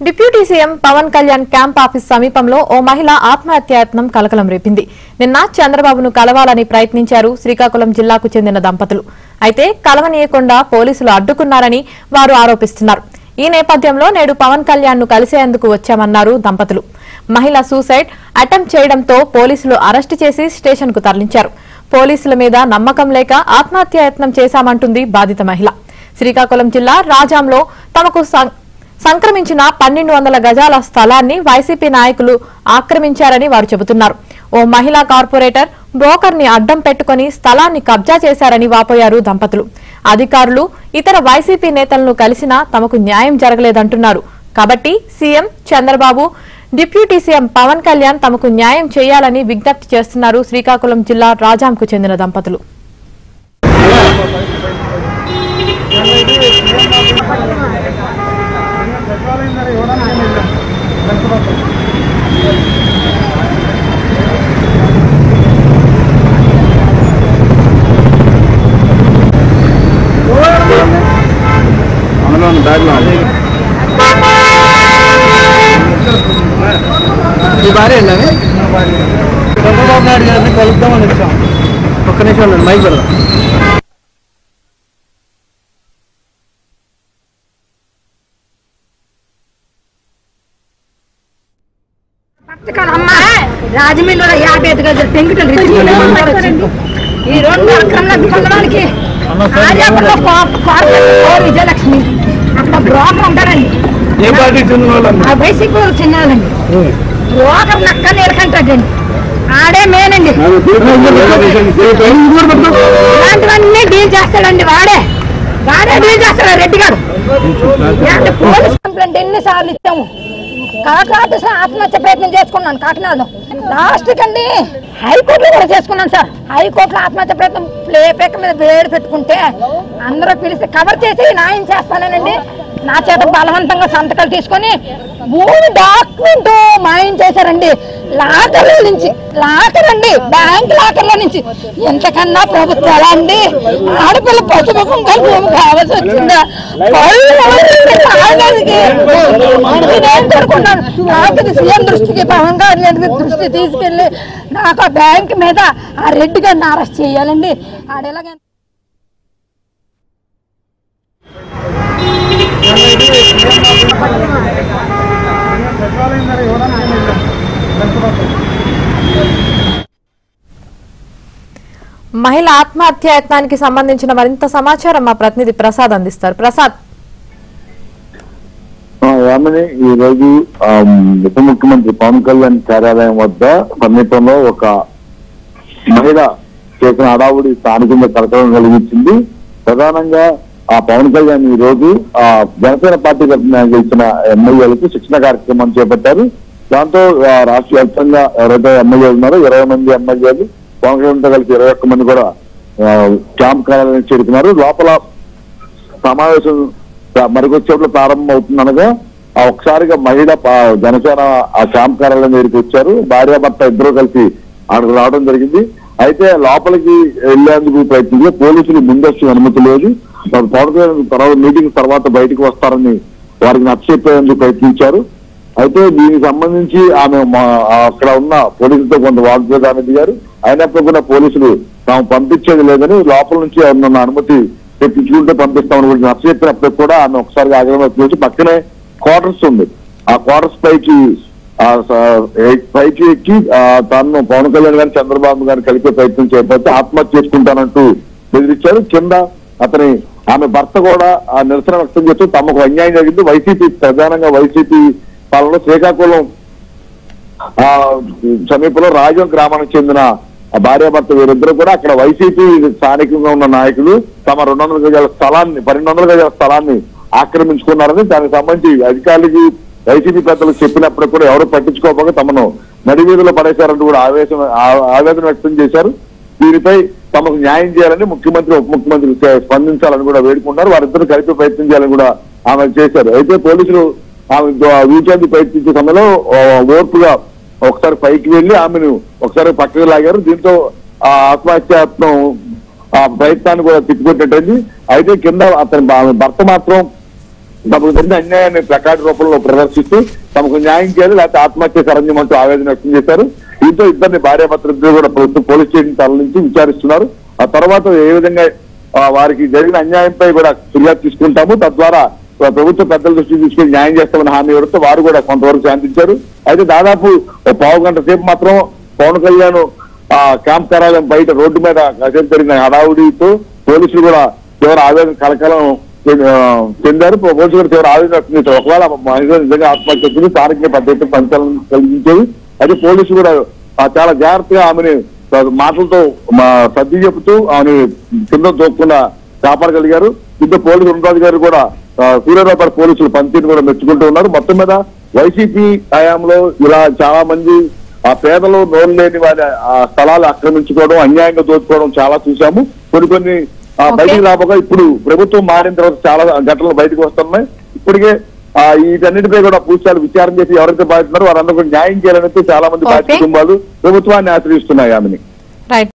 Deputy CM Pawan Kalyan camp office సమీపంలో ఓ మహిళ ఆత్మహత్యాయత్నం కలకలం రేపింది. నిన్న చంద్రబాబును కలవాలని ప్రయత్నించారు శ్రీకాకుళం జిల్లాకు చెందిన దంపతులు. అయితే కలవనీయకుండా పోలీసులు అడ్డుకున్నారని వారు ఆరోపిస్తున్నారు. ఈ నేపథ్యంలో నేడు పవన్ కళ్యాణ్ ను కలిసేందుకు వచ్చామన్నారు దంపతులు. మహిళ సూసైడ్ అటెంప్ట్ చేయడంతో పోలీసులు అరెస్టు చేసి స్టేషన్ కు తరలించారు. పోలీసుల మీద నమ్మకం లేక ఆత్మహత్యాయత్నం చేశామంటుంది బాధిత మహిళ. శ్రీకాకుళం జిల్లా రాజాంలో తమకు సంక్రమించిన 1200 గజాల స్థలాన్ని వైసీపీ నాయకులు ఆక్రమించారని వారు చెబుతున్నారు. ఓ మహిళా కార్పొరేటర్ బ్రోకర్ ని అడ్డం పెట్టుకుని స్థలాన్ని కబ్జా చేశారని వాపోయారు దంపతులు. అధికారులు ఇతర వైసీపీ నేతలను కలిసినా తమకు న్యాయం జరగలేదంటున్నారు. కాబట్టి CM Chandrababu, deputy CM Pawan Kalyan తమకు న్యాయం చేయాలని విజ్ఞప్తి చేస్తున్నారు శ్రీకాకుళం జిల్లా రాజాంకు చెందిన దంపతులు. చంద్రబాబు నాయుడు గారిని కలుద్దామని వచ్చాం. ఒక్క నిమిషం మైక్ పెడదాం. రాజమండ్రిలో 55 గజాలు పెంకుటలు ఈ రెండు అక్రమంలోకి పొందడానికి విజయలక్ష్మి అక్కడ బ్రోకర్ ఉంటారండి. వైసీపీ చిన్నాలండి. బ్రోకర్ నక్క నీలకంటాడండి. ఆడే మేనండి. ఇలాంటివన్నీ డీల్ చేస్తాడండి. వాడే డీల్ చేస్తాడు రెడ్డి గారు. పోలీస్ కంప్లైంట్ ఎన్నిసార్లు ఇచ్చాము. కాకినాడ ఆత్మహత్య ప్రయత్నం చేసుకున్నాను. కాకినాడలో లాస్ట్ కండి హైకోర్టులో కూడా చేసుకున్నాను సార్. హైకోర్టులో ఆత్మహత్య ప్రయత్నం ప్లేపేక మీద వేడి పెట్టుకుంటే అందరూ పిలిస్తే కవర్ చేసి న్యాయం చేస్తానండి. నా చేత బలవంతంగా సంతకాలు తీసుకొని భూమి డాక్యుమెంట్ మాయం చేశారండి. లాకర్లో నుంచి లాకర్ అండి, బ్యాంక్ లాకర్లో నుంచి. ఎంతకన్నా ప్రభుత్వాలా అండి? ఆడపిల్ల పశుముఖం కలిపి కావాల్సి వచ్చిందా? నేను కోరుకున్నాను. నాకు సీఎం దృష్టికి, పవన్ కళ్యాణ్ దృష్టి తీసుకెళ్లి నాకు ఆ బ్యాంక్ మీద ఆ రెడ్డి గారిని అరెస్ట్ చేయాలండి. ఆడెలాగ మహిళ ఆత్మహత్యాయత్నానికి సంబంధించిన మరింత సమాచారం మా ప్రతినిధి ప్రసాద్ అందిస్తారు. ప్రసాద్, ఈ రోజు ఉప ముఖ్యమంత్రి పవన్ కళ్యాణ్ కార్యాలయం వద్ద సమీపంలో ఒక మహిళ చేసిన హడావుడి స్థానికంగా కలకలం కలిగించింది. ప్రధానంగా ఆ పవన్ కళ్యాణ్ ఈ రోజు జనసేన పార్టీ తరఫున గెలిచిన ఎమ్మెల్యేలకు శిక్షణ కార్యక్రమం చేపట్టారు. దాంతో రాష్ట్ర వ్యాప్తంగా ఎవరైతే ఎమ్మెల్యేలు ఉన్నారో 20 మంది ఎమ్మెల్యేలు, పవన్ కళ్యాణ్తో కలిసి 21 మంది కూడా క్యాంప్ కార్యాలయం చేరుకున్నారు. లోపల సమావేశం మరికొచ్చేట్లు ప్రారంభం అవుతుందనగా ఒకసారిగా మహిళ జనసేన ఆ క్యాంప్ కార్యాలయం దగ్గరికి వచ్చారు. భార్యాభర్త ఇద్దరు కలిసి అక్కడికి రావడం జరిగింది. అయితే లోపలికి వెళ్లేందుకు ప్రయత్నించి పోలీసులు ముందస్తు అనుమతి లేదు. పవన్ కళ్యాణ్ మీటింగ్ తర్వాత బయటకు వస్తారని వారికి నచ్చచెప్పేందుకు ప్రయత్నించారు. అయితే దీనికి సంబంధించి ఆమె అక్కడ ఉన్న పోలీసులతో కొంత వాగ్వాదాన్ని దిగారు. అయినప్పుడు కూడా పోలీసులు తాము పంపించేది లేదని, లోపల నుంచి ఉన్న అనుమతి తెప్పించుకుంటే పంపిస్తామని కూడా నచ్చచెప్పినప్పుడు కూడా ఆమె ఒకసారి ఆగ్రహం పక్కనే క్వార్టర్స్ ఉంది. ఆ క్వార్టర్స్ పైకి ఎక్కి తను పవన్ కళ్యాణ్ గారిని చంద్రబాబు గారిని కలిపే ప్రయత్నం చేయకపోతే ఆత్మహత్య చేసుకుంటానంటూ బెదిరించారు. కింద ఆమె భర్త కూడా నిరసన వ్యక్తం చేస్తూ తమకు అన్యాయం జరిగింది. వైసీపీ ప్రధానంగా వైసీపీ పాలనలో శ్రీకాకుళం సమీపంలో రాజం గ్రామానికి చెందిన భార్యాభర్త వీరిద్దరూ కూడా అక్కడ వైసీపీ స్థానికంగా ఉన్న నాయకులు తమ 200 గజాల స్థలాన్ని 1200 గజాల స్థలాన్ని ఆక్రమించుకున్నారని, దానికి సంబంధించి అధికారులకి వైసీపీ పెద్దలకు చెప్పినప్పుడు కూడా ఎవరు పట్టించుకోకపోగా తమను నడివీధిలో పడేశారంటూ కూడా ఆవేదన వ్యక్తం చేశారు. దీనిపై తమకు న్యాయం చేయాలని ముఖ్యమంత్రి, ఉప ముఖ్యమంత్రి స్పందించాలని కూడా వేడుకున్నారు. వారిద్దరూ కలిపి ప్రయత్నం చేయాలని కూడా ఆమె చేశారు. అయితే పోలీసులు ఆమె వీచాన్ని ప్రయత్నించే సమయంలో ఓర్పుగా ఒకసారి పైకి వెళ్లి ఆమెను ఒకసారి పక్కకు లాగారు. దీంతో ఆత్మహత్యాత్మం ప్రయత్నాన్ని కూడా తిప్పికొట్టేటది. అయితే కింద అతని భర్త మాత్రం తమకు జరిగిన అన్యాయాన్ని ప్లకార్డు రూపంలో ప్రదర్శిస్తూ తమకు న్యాయం చేయాలి లేకపోతే ఆత్మహత్య శరణ్యం అంటూ ఆవేదన వ్యక్తం చేశారు. దీంతో ఇద్దరిని భార్యాభర్తలిద్దరూ కూడా ప్రభుత్వం పోలీస్ స్టేషన్ తరలించి విచారిస్తున్నారు. ఆ తర్వాత ఏ విధంగా వారికి జరిగిన అన్యాయంపై కూడా ఫిర్యాదు తీసుకుంటాము, తద్వారా ప్రభుత్వ పెద్దల దృష్టికి తీసుకెళ్లి న్యాయం చేస్తామని హామీ ఇవ్వడంతో వారు కూడా కొంతవరకు శాంతించారు. అయితే దాదాపు పావు గంట సేపు మాత్రం పవన్ కళ్యాణ్ క్యాంప్ కార్యాలయం బయట రోడ్డు మీద జరిగిన హడావుడితో పోలీసులు కూడా తీవ్ర ఆవేదన కలకలం చెందారు. పోలీసులు కూడా తీవ్ర ఆవేదన వ్యక్తం చేశారు. ఒకవేళ మహిళ నిజంగా ఆత్మహత్య చేస్తుంది స్థానికంగా పెద్ద ఎత్తున సంచలనం కలిగించేది. అయితే పోలీసులు కూడా చాలా జాగ్రత్తగా ఆమెని మాటలతో సర్ది చెబుతూ ఆమె కింద దోక్కుండా కాపాడగలిగారు. దీంతో పోలీసు ఉన్నతాధికారులు కూడా సూర్యారావుపేట పోలీసులు పనితీరు కూడా మెచ్చుకుంటూ ఉన్నారు. మొత్తం మీద వైసీపీ హయాంలో ఇలా చాలా మంది ఆ పేదలు నోరు లేని వారి ఆ స్థలాలు ఆక్రమించుకోవడం, అన్యాయంగా దోచుకోవడం చాలా చూసాము. కొన్ని బయటికి రాబోగా ఇప్పుడు ప్రభుత్వం మారిన తర్వాత చాలా ఘటనలు బయటకు వస్తున్నాయి. ఇప్పటికే వీటన్నిటిపై కూడా పూర్తిగా విచారణ చేసి ఎవరైతే బాధితున్నారో వారందరూ న్యాయం చేయాలని చాలా మంది బాధిత కుటుంబాలు ప్రభుత్వాన్ని ఆశ్రయిస్తున్నాయి ఆమెని.